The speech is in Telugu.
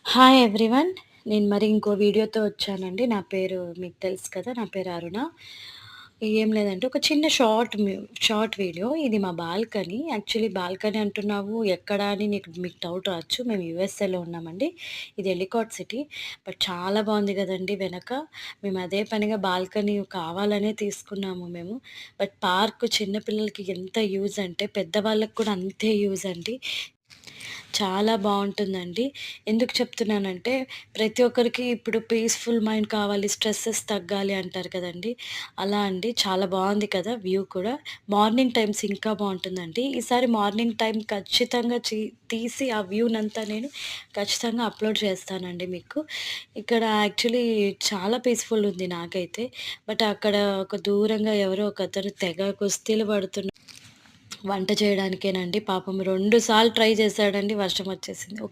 Hi everyone. నేను మరి ఇంకో వీడియోతో వచ్చానండి. నా పేరు మీకు తెలుసు కదా! నా పేరు అరుణ. ఏం లేదంటే ఒక చిన్న షార్ట్ వీడియో. ఇది మా బాల్కనీ. యాక్చువల్లీ బాల్కనీ అంటున్నావు ఎక్కడ అని మీకు డౌట్ రావచ్చు. మేము యూఎస్ఏలో ఉన్నామండి. ఇది ఎలికాట్ సిటీ. బట్ చాలా బావుంది గదండీ వెనక. మేము అదే పనిగా బాల్కనీ కావాలనే తీసుకున్నాము మేము. బట్ పార్క్ చిన్న పిల్లలకి ఎంత యూజ్ అంటే పెద్దవాళ్ళకి కూడా అంతే యూజ్ అండి. చాలా బావుంటుందండి. ఎందుకు చెప్తున్నానంటే, ప్రతి ఒక్కరికి ఇప్పుడు పీస్‌ఫుల్ మైండ్ కావాలి, స్ట్రెసెస్ తగ్గాలి అంటారు కదండీ! అలా అండి. చాలా బావుంది కదా! వ్యూ కూడా. మార్నింగ్ టైమ్స్ ఇంకా బావుంటుందండి. ఈసారి మార్నింగ్ టైమ్ ఖచ్చితంగా తీసి ఆ వ్యూనంతా నేను ఖచ్చితంగా అప్‌లోడ్ చేస్తానండి మీకు. ఇక్కడ యాక్చువల్లీ చాలా పీస్‌ఫుల్ ఉంది నాకైతే. బట్ అక్కడ ఒక దూరంగా ఎవరో ఒకతను తెగ కుస్తీలు పడుతున్నారు. వంట చేయడానికేనండి. పాపం 2 సార్లు ట్రై చేశాడండి. వర్షమొచ్చేసింది.